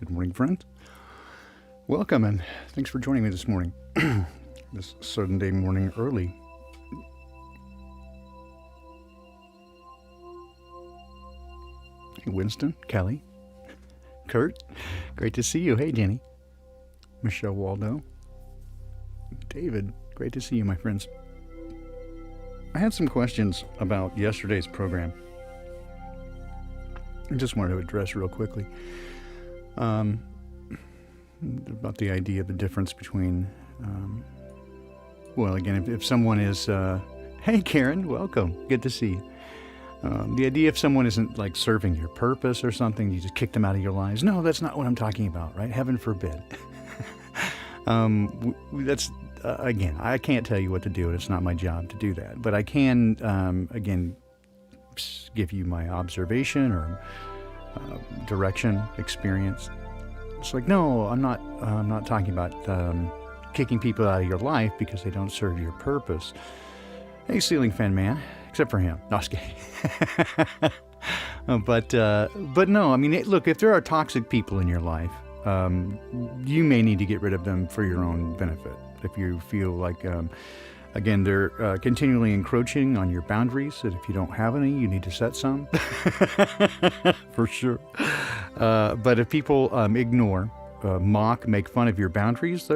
Good morning, friends. Welcome, and thanks for joining me this morning. This Sunday morning early. Hey, Winston, Kelly, Kurt, great to see you. Hey, Jenny, Michelle Waldo, David, great to see you, my friends. I had some questions about yesterday's program. I just wanted to address real quickly about the idea of the difference between, well, again, if someone is, hey, Karen, welcome, good to see you. The idea if someone isn't like serving your purpose or something, you just kick them out of your lives. No, that's not what I'm talking about, right? Heaven forbid. That's, again, I can't tell you what to do, and it's not my job to do that. But I can, again, give you my observation or direction, experience. It's like, no, I'm not talking about kicking people out of your life because they don't serve your purpose. Hey, ceiling fan man, except for him. No, I was kidding. But no, I mean, look, if there are toxic people in your life, you may need to get rid of them for your own benefit. If you feel like, again, they're continually encroaching on your boundaries, that if you don't have any, you need to set some, for sure. But if people ignore, mock, make fun of your boundaries,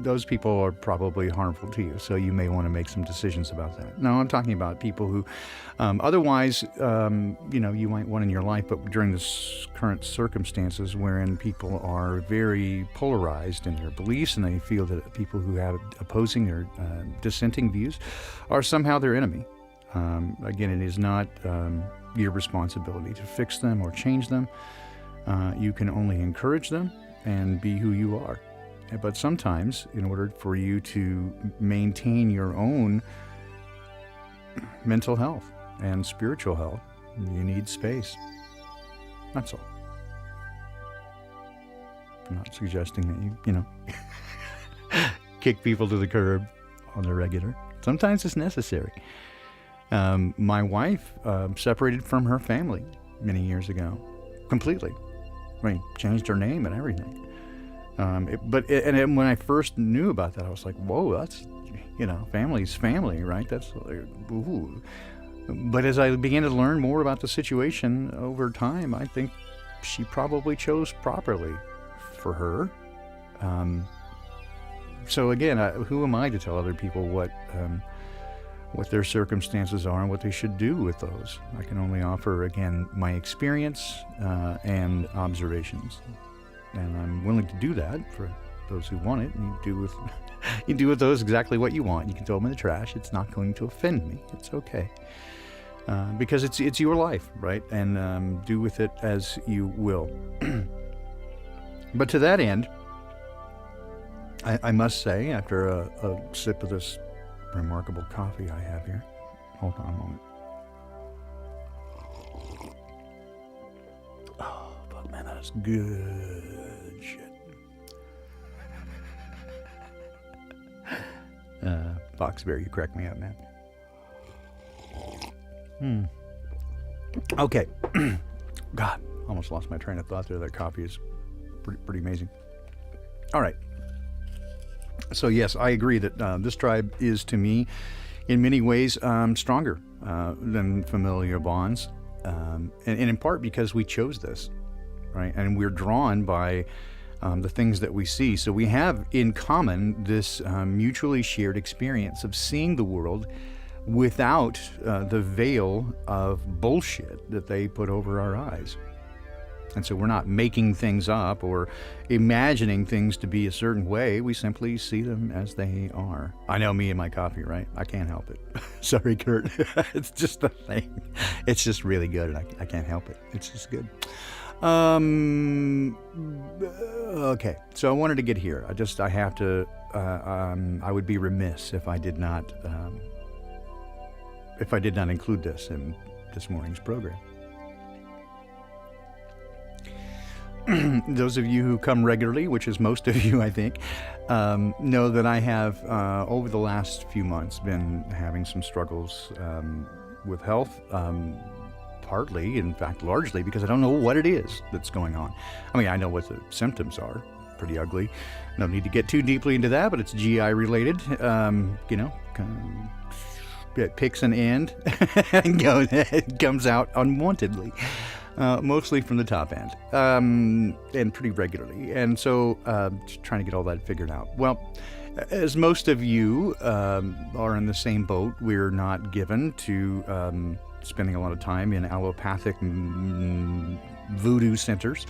those people are probably harmful to you. So you may want to make some decisions about that. No, I'm talking about people who, otherwise, you might want in your life, but during this current circumstances wherein people are very polarized in their beliefs and they feel that people who have opposing or dissenting views are somehow their enemy. Again, it is not your responsibility to fix them or change them. You can only encourage them and be who you are. But sometimes, in order for you to maintain your own mental health and spiritual health, you need space. That's all. I'm not suggesting that you kick people to the curb on the regular. Sometimes it's necessary. My wife separated from her family many years ago, completely. I mean, changed her name and everything. When I first knew about that, I was like, whoa, that's, family's family, right? That's, ooh. But as I began to learn more about the situation over time, I think she probably chose properly for her. So again, who am I to tell other people what their circumstances are and what they should do with those? I can only offer, again, my experience and observations. And I'm willing to do that for those who want it. And you do with those exactly what you want. You can throw them in the trash. It's not going to offend me. It's okay. Because it's your life, right? And do with it as you will. But to that end, I must say, after a sip of this remarkable coffee I have here, hold on a moment. Oh, but man, that is good shit. Foxberry, you crack me up, man. Okay. God, almost lost my train of thought there. That coffee is pretty amazing. All right. So yes, I agree that this tribe is, to me, in many ways, stronger than familial bonds. And in part because we chose this, right? And we're drawn by the things that we see. So we have in common this mutually shared experience of seeing the world without the veil of bullshit that they put over our eyes. And so we're not making things up or imagining things to be a certain way. We simply see them as they are. I know me and my coffee, right? I can't help it. Sorry, Kurt. It's just a thing. It's just really good, and I can't help it. It's just good. Okay, so I wanted to get here. I have to, I would be remiss if I did not include this in this morning's program. Those of you who come regularly, which is most of you, I think, know that I have, over the last few months, been having some struggles with health, partly, in fact, largely, because I don't know what it is that's going on. I mean, I know what the symptoms are. Pretty ugly. No need to get too deeply into that, but it's GI related. It picks an end and it comes out unwantedly, mostly from the top end, and pretty regularly. And so trying to get all that figured out. Well, as most of you are in the same boat, we're not given to spending a lot of time in allopathic voodoo centers.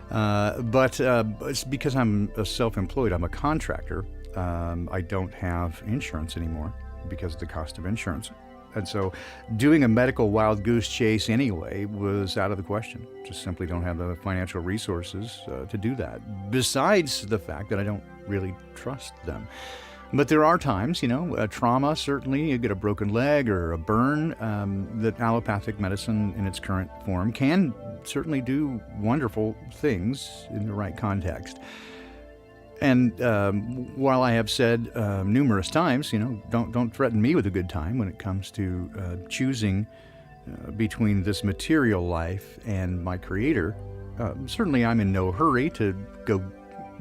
But it's because I'm self-employed. I'm a contractor. I don't have insurance anymore because of the cost of insurance. And so doing a medical wild goose chase anyway was out of the question. Just simply don't have the financial resources to do that, besides the fact that I don't really trust them. But there are times, a trauma, certainly, you get a broken leg or a burn, that allopathic medicine in its current form can certainly do wonderful things in the right context. And while I have said numerous times, don't threaten me with a good time when it comes to choosing between this material life and my Creator, certainly I'm in no hurry to go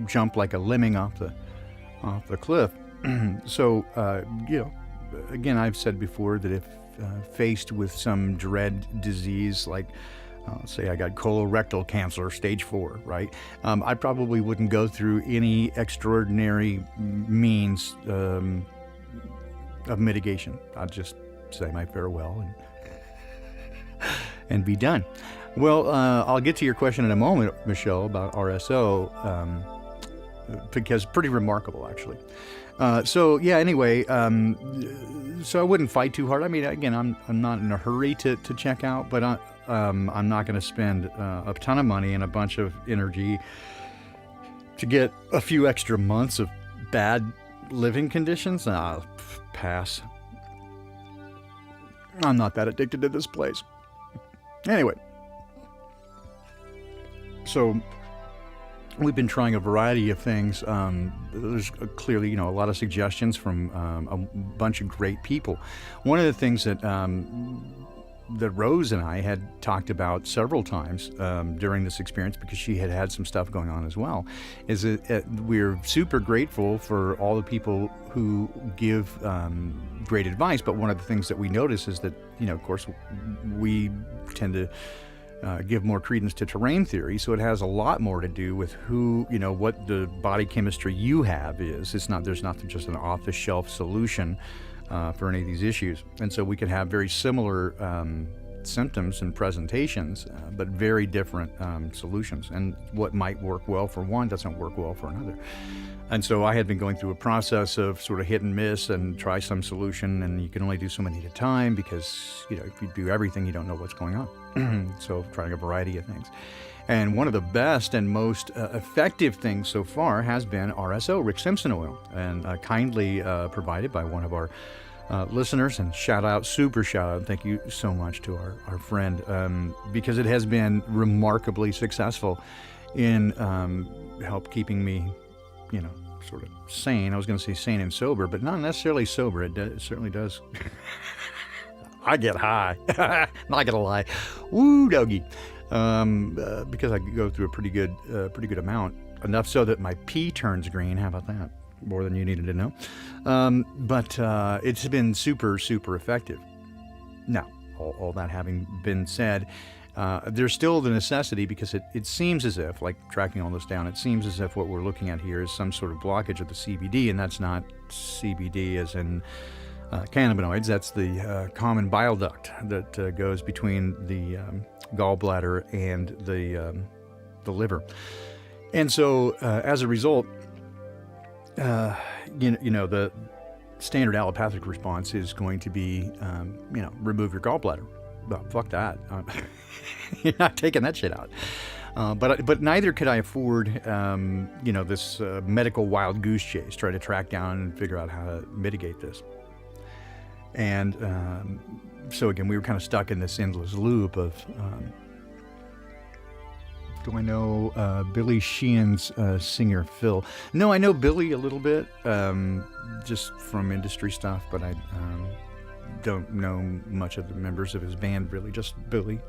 jump like a lemming off the cliff. So, again, I've said before that if faced with some dread disease like, say I got colorectal cancer, stage 4, right? I probably wouldn't go through any extraordinary means of mitigation. I'd just say my farewell and be done. Well, I'll get to your question in a moment, Michelle, about RSO, because pretty remarkable, actually. So I wouldn't fight too hard. I mean, again, I'm not in a hurry to check out, but I'm not going to spend a ton of money and a bunch of energy to get a few extra months of bad living conditions. I'll pass. I'm not that addicted to this place. Anyway, so we've been trying a variety of things. There's clearly, a lot of suggestions from a bunch of great people. One of the things that Rose and I had talked about several times during this experience, because she had had some stuff going on as well, is that we're super grateful for all the people who give great advice. But one of the things that we notice is that, of course, we tend to give more credence to terrain theory, so it has a lot more to do with who, what the body chemistry you have is. There's not just an off-the-shelf solution for any of these issues. And so we can have very similar symptoms and presentations, but very different solutions. And what might work well for one doesn't work well for another. And so I had been going through a process of sort of hit and miss and try some solution, and you can only do so many at a time because, if you do everything, you don't know what's going on. So trying a variety of things. And one of the best and most effective things so far has been RSO, Rick Simpson oil, and kindly provided by one of our listeners. And super shout out, thank you so much to our friend, because it has been remarkably successful in help keeping me, sort of sane. I was going to say sane and sober, but not necessarily sober. It certainly does. I get high. Not gonna lie. Woo, doggy. Because I go through a pretty good amount. Enough so that my pee turns green. How about that? More than you needed to know. But it's been super, super effective. Now, all that having been said, there's still the necessity, because it seems as if, like tracking all this down, it seems as if what we're looking at here is some sort of blockage of the CBD, and that's not CBD as in cannabinoids. That's the common bile duct that goes between the gallbladder and the liver. And so as a result, the standard allopathic response is going to be, remove your gallbladder. Well, fuck that. You're not taking that shit out. But neither could I afford, this medical wild goose chase, try to track down and figure out how to mitigate this. And so again, we were kind of stuck in this endless loop of, do I know Billy Sheehan's singer Phil? No, I know Billy a little bit, just from industry stuff, but don't know much of the members of his band, really, just Billy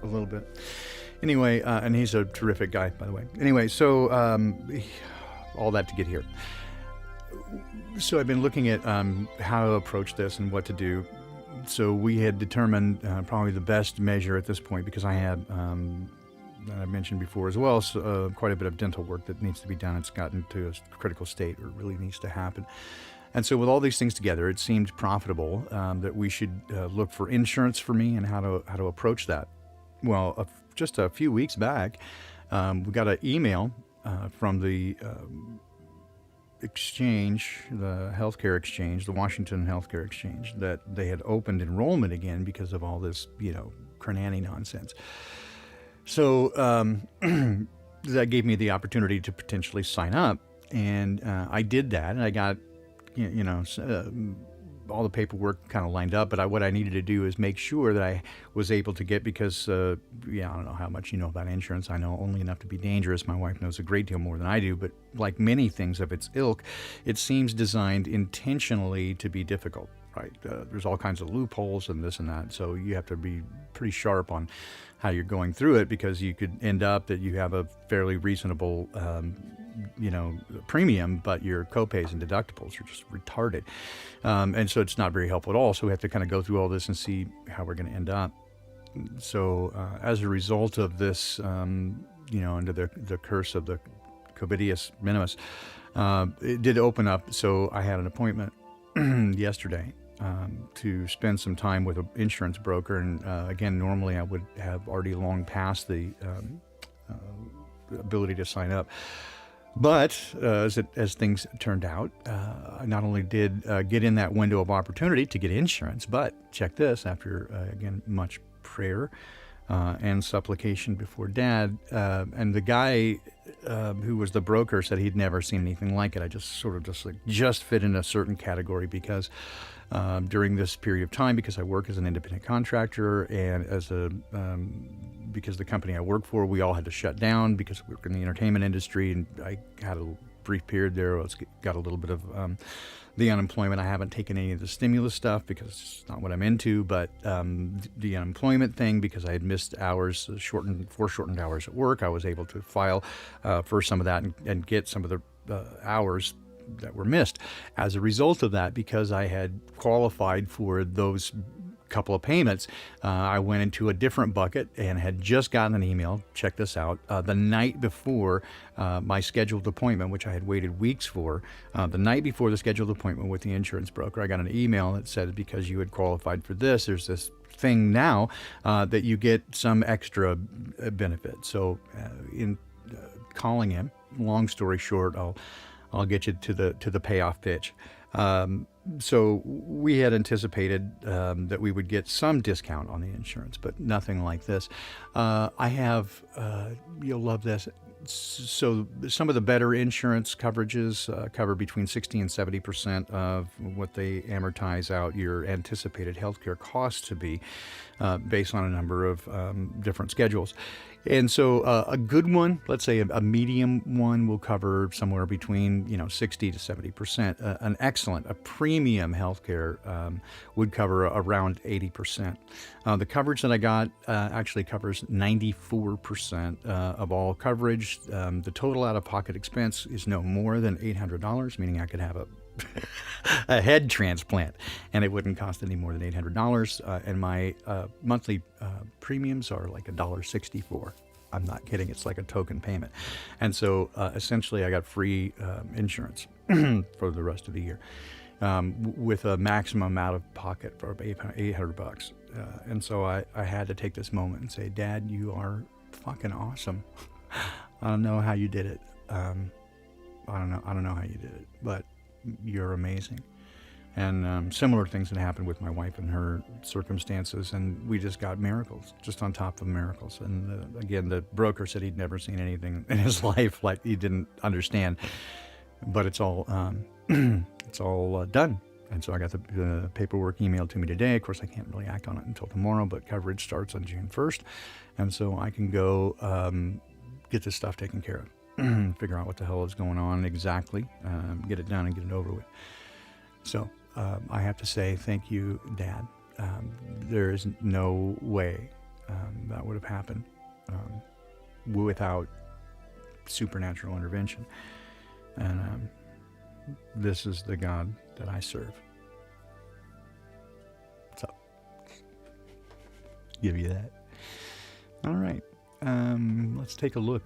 a little bit. Anyway, and he's a terrific guy, by the way. Anyway, so all that to get here. So I've been looking at how to approach this and what to do. So we had determined probably the best measure at this point, because I had, I mentioned before as well, so, quite a bit of dental work that needs to be done. It's gotten to a critical state where it really needs to happen. And so with all these things together, it seemed profitable that we should look for insurance for me and how to approach that. Well, just a few weeks back, we got an email from the exchange, the healthcare exchange, the Washington Healthcare Exchange, that they had opened enrollment again because of all this, cranani nonsense. So that gave me the opportunity to potentially sign up, and I did that, and I got, all the paperwork kind of lined up, but what I needed to do is make sure that I was able to get, because, I don't know how much you know about insurance. I know only enough to be dangerous. My wife knows a great deal more than I do, but like many things of its ilk, it seems designed intentionally to be difficult, right? There's all kinds of loopholes and this and that, so you have to be pretty sharp on how you're going through it, because you could end up that you have a fairly reasonable premium, but your copays and deductibles are just retarded. And so it's not very helpful at all. So we have to kind of go through all this and see how we're going to end up. So as a result of this, under the curse of the covidius minimus, it did open up. So I had an appointment yesterday to spend some time with an insurance broker. And again, normally I would have already long passed the ability to sign up. But as things turned out, I not only did get in that window of opportunity to get insurance, but check this, after, again, much prayer and supplication before Dad, and the guy who was the broker said he'd never seen anything like it. I just sort of just fit in a certain category, because during this period of time, because I work as an independent contractor, and because the company I work for, we all had to shut down because we work in the entertainment industry, and I had a brief period there. I got a little bit of the unemployment. I haven't taken any of the stimulus stuff because it's not what I'm into, but the unemployment thing, because I had missed hours, shortened hours at work, I was able to file for some of that and get some of the hours that were missed as a result of that. Because I had qualified for those couple of payments, I went into a different bucket and had just gotten an email, check this out, the night before my scheduled appointment, which I had waited weeks for. The night before the scheduled appointment with the insurance broker, I got an email that said, because you had qualified for this, there's this thing now that you get some extra benefit. So in calling him, long story short, I'll get you to the payoff pitch. So we had anticipated that we would get some discount on the insurance, but nothing like this. I have, you'll love this. So some of the better insurance coverages cover between 60 and 70% of what they amortize out your anticipated healthcare costs to be, based on a number of different schedules. And so a good one, let's say a medium one, will cover somewhere between 60 to 70%. An excellent, a premium healthcare would cover around 80%. The coverage that I got actually covers 94% of all coverage. The total out-of-pocket expense is no more than $800, meaning I could have a head transplant and it wouldn't cost any more than $800. And my monthly premiums are like $1.64. I'm not kidding. It's like a token payment. And so essentially I got free insurance for the rest of the year, with a maximum out of pocket for $800. And so I had to take this moment and say, Dad, you are fucking awesome. I don't know how you did it. I don't know how you did it, but you're amazing. And similar things had happened with my wife and her circumstances, and we just got miracles, just on top of miracles. And again, the broker said he'd never seen anything in his life like he didn't understand, but it's all done. And so I got the paperwork emailed to me today. Of course, I can't really act on it until tomorrow, but coverage starts on June 1st, and so I can go get this stuff taken care of, figure out what the hell is going on exactly, get it done and get it over with. So I have to say thank you, Dad. there is no way that would have happened without supernatural intervention. And this is the God that I serve. So, give you that. All right. Let's take a look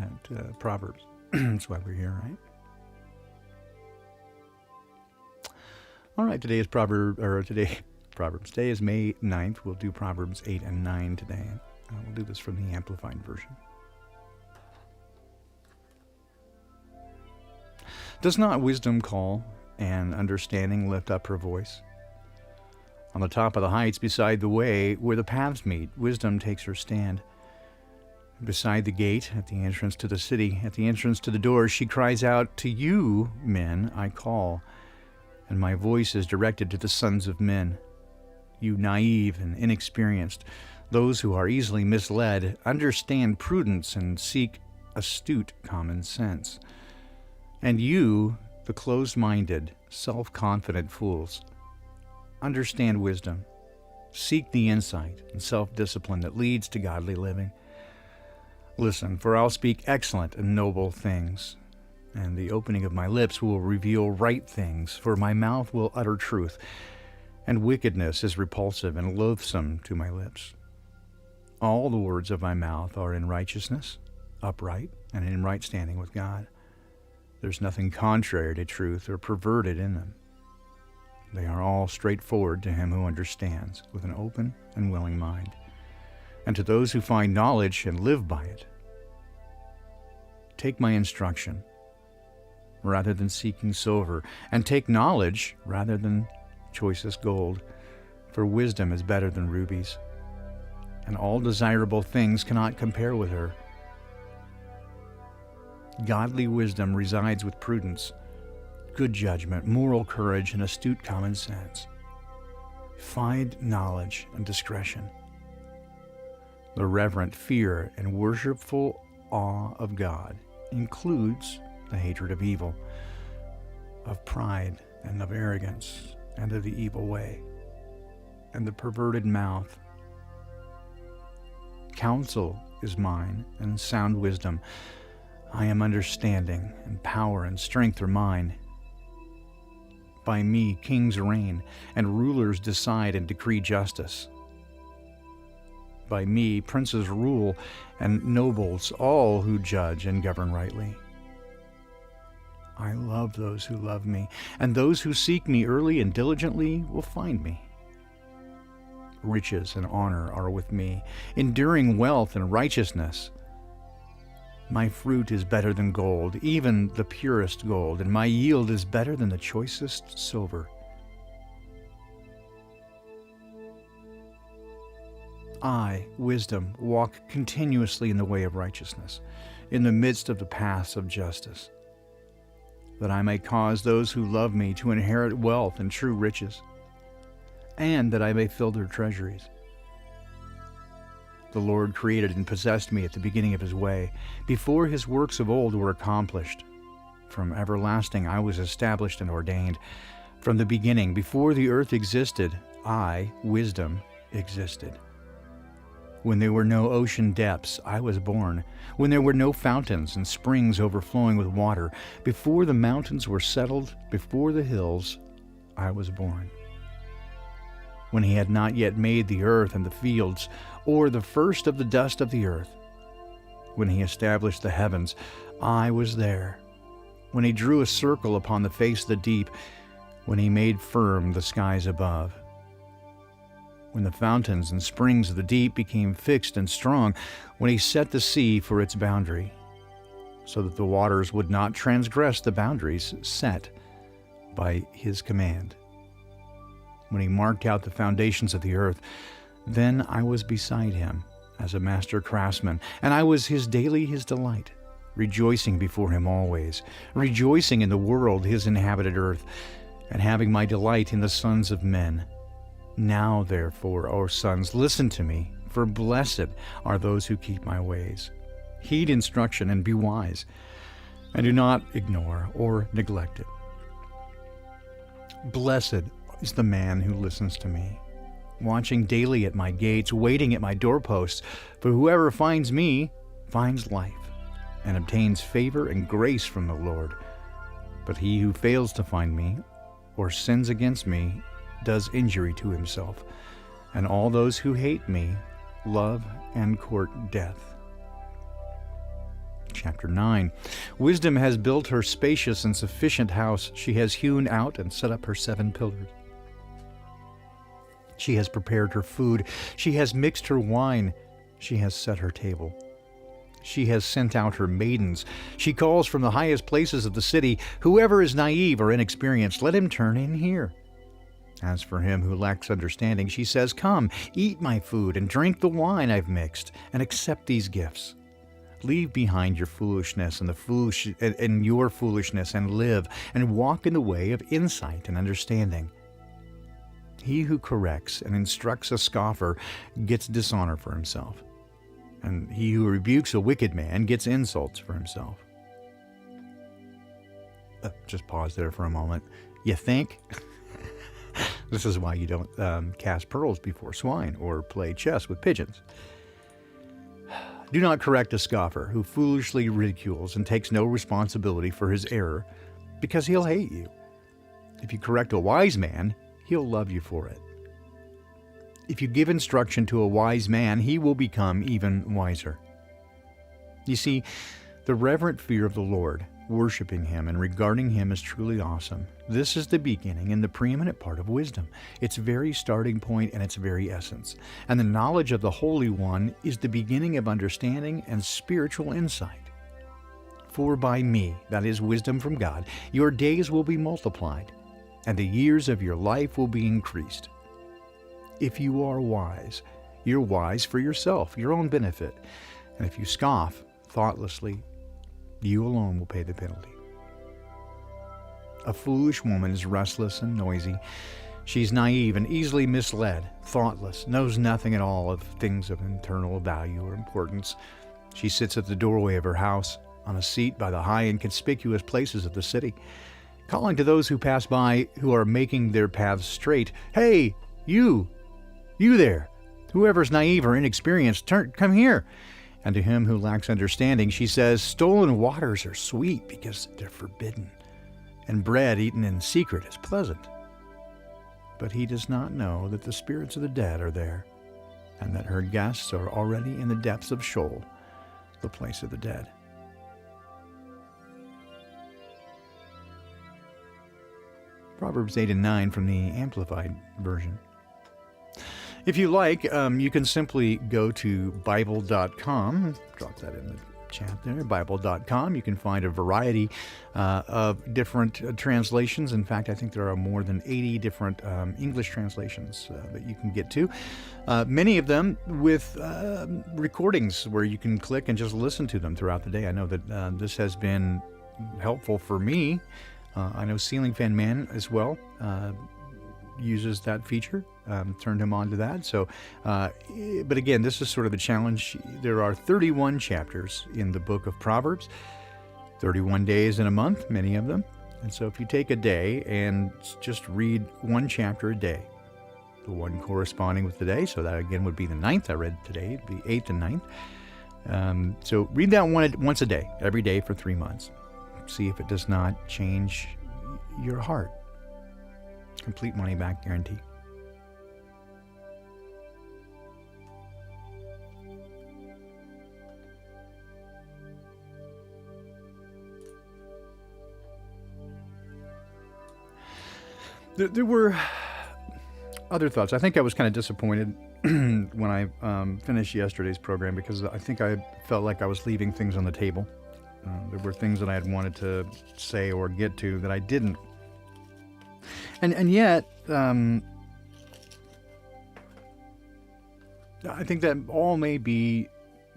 at Proverbs. That's why we're here, right? All right. Today is Proverbs. Today is May 9th. We'll do Proverbs 8 and 9 today. We'll do this from the Amplified Version. Does not wisdom call, and understanding lift up her voice? On the top of the heights beside the way where the paths meet, wisdom takes her stand. Beside the gate, at the entrance to the city, at the entrance to the door, she cries out, "To you, men, I call," and my voice is directed to the sons of men. You naive and inexperienced, those who are easily misled, understand prudence and seek astute common sense. And you, the closed-minded, self-confident fools, understand wisdom. Seek the insight and self-discipline that leads to godly living. Listen, for I'll speak excellent and noble things, and the opening of my lips will reveal right things, for my mouth will utter truth, and wickedness is repulsive and loathsome to my lips. All the words of my mouth are in righteousness, upright, and in right standing with God. There's nothing contrary to truth or perverted in them. They are all straightforward to him who understands, with an open and willing mind, and to those who find knowledge and live by it. Take my instruction rather than seeking silver, and take knowledge rather than choicest gold, for wisdom is better than rubies, and all desirable things cannot compare with her. Godly wisdom resides with prudence, good judgment, moral courage, and astute common sense. Find knowledge and discretion. The reverent fear and worshipful awe of God includes the hatred of evil, of pride and of arrogance, and of the evil way, and the perverted mouth. Counsel is mine, and sound wisdom. I am understanding, and power and strength are mine. By me kings reign, and rulers decide and decree justice. By me princes rule, and nobles, all who judge and govern rightly. I love those who love me, and those who seek me early and diligently will find me. Riches and honor are with me, enduring wealth and righteousness. My fruit is better than gold, even the purest gold, and my yield is better than the choicest silver. I, wisdom, walk continuously in the way of righteousness, in the midst of the paths of justice, that I may cause those who love me to inherit wealth and true riches, and that I may fill their treasuries. The Lord created and possessed me at the beginning of his way, before his works of old were accomplished. From everlasting I was established and ordained. From the beginning, before the earth existed, I, wisdom, existed. When there were no ocean depths, I was born. When there were no fountains and springs overflowing with water, before the mountains were settled, before the hills, I was born. When he had not yet made the earth and the fields, or the first of the dust of the earth. When he established the heavens, I was there. When he drew a circle upon the face of the deep, when he made firm the skies above. When the fountains and springs of the deep became fixed and strong, when he set the sea for its boundary, so that the waters would not transgress the boundaries set by his command. When he marked out the foundations of the earth, then I was beside him as a master craftsman, and I was his delight, rejoicing before him always, rejoicing in the world, his inhabited earth, and having my delight in the sons of men. Now, therefore, O sons, listen to me, for blessed are those who keep my ways. Heed instruction and be wise, and do not ignore or neglect it. Blessed is the man who listens to me, watching daily at my gates, waiting at my doorposts. For whoever finds me finds life and obtains favor and grace from the Lord. But he who fails to find me or sins against me does injury to himself, and all those who hate me love and court death. Chapter 9. Wisdom has built her spacious and sufficient house. She has hewn out and set up her 7 pillars. She has prepared her food. She has mixed her wine. She has set her table. She has sent out her maidens. She calls from the highest places of the city. Whoever is naive or inexperienced, let him turn in here. As for him who lacks understanding, she says, come, eat my food and drink the wine I've mixed, and accept these gifts. Leave behind your foolishness and your foolishness, and live and walk in the way of insight and understanding. He who corrects and instructs a scoffer gets dishonor for himself, and he who rebukes a wicked man gets insults for himself. Just pause there for a moment. You think? This is why you don't cast pearls before swine or play chess with pigeons. Do not correct a scoffer who foolishly ridicules and takes no responsibility for his error, because he'll hate you. If you correct a wise man, he'll love you for it. If you give instruction to a wise man, he will become even wiser. You see, the reverent fear of the Lord, worshiping him and regarding him as truly awesome, this is the beginning and the preeminent part of wisdom, its very starting point and its very essence. And the knowledge of the Holy One is the beginning of understanding and spiritual insight. For by me, that is wisdom from God, your days will be multiplied, and the years of your life will be increased. If you are wise, you're wise for yourself, your own benefit. And if you scoff thoughtlessly, you alone will pay the penalty. A foolish woman is restless and noisy. She's naive and easily misled, thoughtless, knows nothing at all of things of internal value or importance. She sits at the doorway of her house, on a seat by the high and conspicuous places of the city, calling to those who pass by who are making their paths straight. Hey, you there, whoever's naive or inexperienced, come here. And to him who lacks understanding, she says, stolen waters are sweet because they're forbidden, and bread eaten in secret is pleasant. But he does not know that the spirits of the dead are there, and that her guests are already in the depths of Sheol, the place of the dead. Proverbs 8 and 9 from the Amplified Version. If you like, you can simply go to Bible.com, drop that in the chat there, Bible.com. You can find a variety of different translations. In fact, I think there are more than 80 different English translations that you can get to. Many of them with recordings where you can click and just listen to them throughout the day. I know that this has been helpful for me. I know Ceiling Fan Man as well uses that feature. Turned him on to that. So, but again, this is sort of a challenge. There are 31 chapters in the book of Proverbs, 31 days in a month, many of them. And so if you take a day and just read one chapter a day, the one corresponding with the day, so that again would be the 9th. I read today, it'd be 8th and 9th. So read that once a day, every day for 3 months. See if it does not change your heart. Complete money back guarantee. There were other thoughts. I think I was kind of disappointed when I finished yesterday's program because I think I felt like I was leaving things on the table. There were things that I had wanted to say or get to that I didn't. And yet, I think that all may be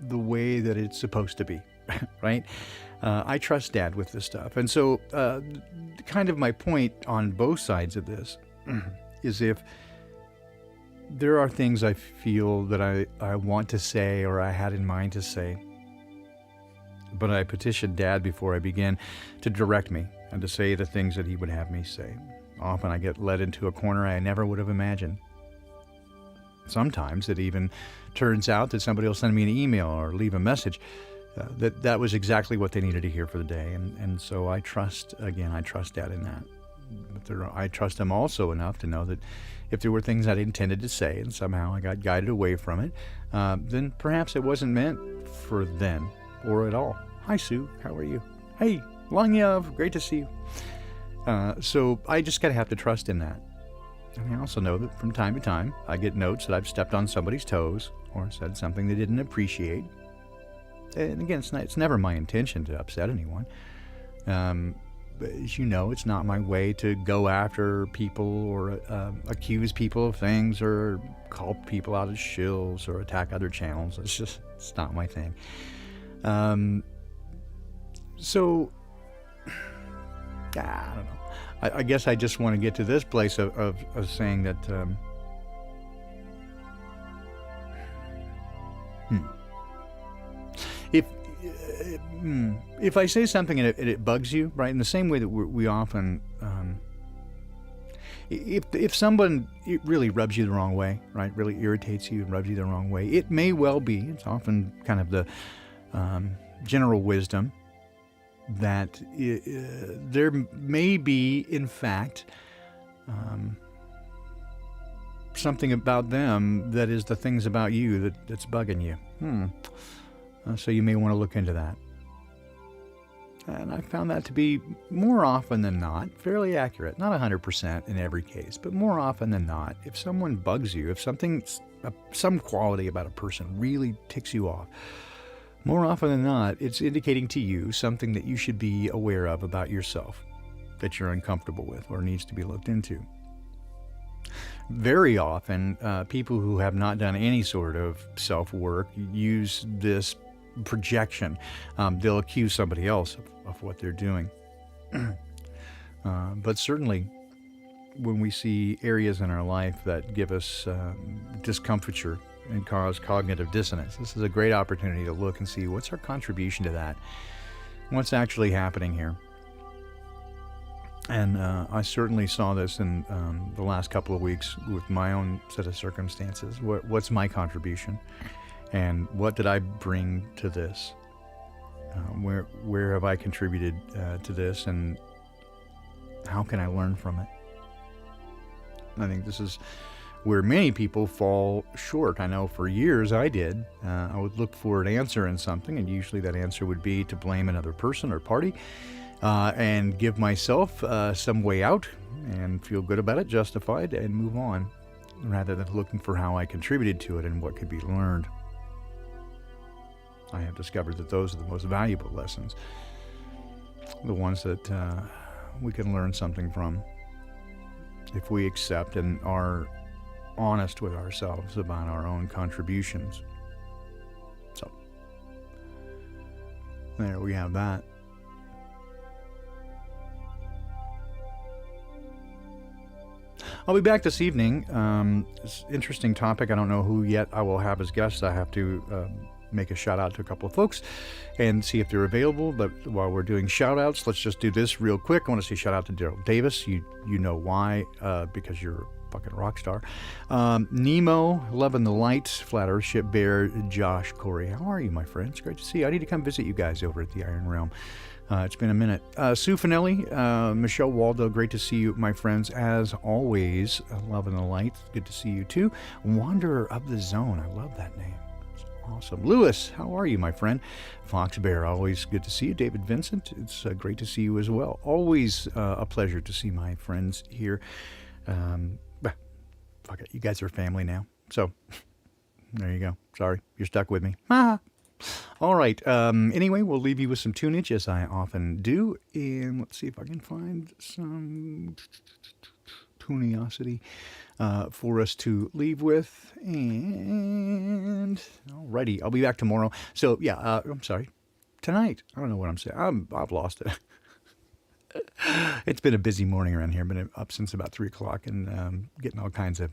the way that it's supposed to be, right? I trust Dad with this stuff. And so kind of my point on both sides of this is if there are things I feel that I want to say or I had in mind to say, but I petitioned Dad before I began to direct me and to say the things that he would have me say. Often I get led into a corner I never would have imagined. sometimes it even turns out that somebody will send me an email or leave a message that was exactly what they needed to hear for the day. And so I trust Dad in that. But I trust him also enough to know that if there were things I'd intended to say and somehow I got guided away from it, then perhaps it wasn't meant for then or at all. Hi, Sue. How are you? Hey, long yav. Great to see you. So I just got to have to trust in that. And I also know that from time to time, I get notes that I've stepped on somebody's toes or said something they didn't appreciate. And again, it's never my intention to upset anyone. But as you know, it's not my way to go after people or accuse people of things or call people out as shills or attack other channels. It's not my thing. So, I don't know. I guess I just want to get to this place of saying that if I say something and it bugs you, right, in the same way that we often, if someone it really rubs you the wrong way, right, really irritates you and rubs you the wrong way, it may well be, it's often kind of the general wisdom that there may be, in fact, something about them that is the things about you that's bugging you. So you may want to look into that. And I found that to be more often than not fairly accurate. Not 100% in every case, but more often than not, if someone bugs you, if some quality about a person really ticks you off, more often than not, it's indicating to you something that you should be aware of about yourself that you're uncomfortable with or needs to be looked into. Very often, people who have not done any sort of self-work use this projection. They'll accuse somebody else of what they're doing. But certainly, when we see areas in our life that give us discomfiture and cause cognitive dissonance, this is a great opportunity to look and see what's our contribution to that, what's actually happening here. And I certainly saw this in the last couple of weeks with my own set of circumstances. What's my contribution? And what did I bring to this? Where have I contributed to this? And how can I learn from it? I think this is where many people fall short. I know for years I did. I would look for an answer in something, and usually that answer would be to blame another person or party. And give myself some way out and feel good about it, justified, and move on, rather than looking for how I contributed to it and what could be learned. I have discovered that those are the most valuable lessons, the ones that we can learn something from if we accept and are honest with ourselves about our own contributions. So, there we have that. I'll be back this evening. It's an interesting topic. I don't know who yet I will have as guests. I have to make a shout out to a couple of folks and see if they're available. But while we're doing shout outs, let's just do this real quick. I want to say shout out to Daryl Davis. You know why, because you're a fucking rock star. Nemo, Loving the Light, Flat Earth Ship Bear, Josh, Corey. How are you, my friend? It's great to see you. I need to come visit you guys over at the Iron Realm. It's been a minute. Sue Finelli, Michelle Waldo, great to see you, my friends, as always. Loving the Light, good to see you too. Wanderer of the Zone, I love that name. It's awesome. Lewis, how are you, my friend? Fox Bear, always good to see you. David Vincent, it's great to see you as well. Always a pleasure to see my friends here. Fuck it, you guys are family now. So, there you go. Sorry, you're stuck with me. All right. Anyway, we'll leave you with some tunage, as I often do. And let's see if I can find some tuniosity for us to leave with. And alrighty, I'll be back tomorrow. So, yeah, I'm sorry. Tonight. I don't know what I'm saying. I've lost it. It's been a busy morning around here. Been up since about 3 o'clock and getting all kinds of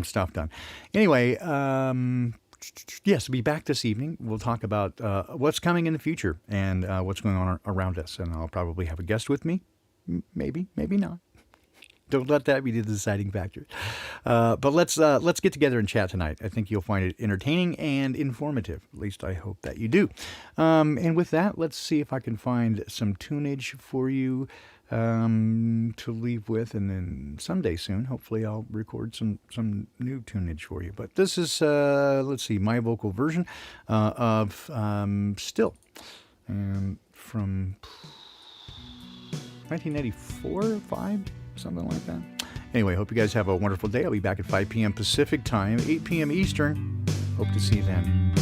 stuff done. Anyway, yes, we'll be back this evening. We'll talk about what's coming in the future and what's going on around us. And I'll probably have a guest with me. Maybe, maybe not. Don't let that be the deciding factor. But let's get together and chat tonight. I think you'll find it entertaining and informative. At least I hope that you do. And with that, let's see if I can find some tunage for you to leave with, and then someday soon, hopefully, I'll record some new tunage for you. But this is let's see, my vocal version of "Still" from 1994, 5, something like that. Anyway, hope you guys have a wonderful day. I'll be back at 5 p.m. Pacific time, 8 p.m. Eastern. Hope to see you then.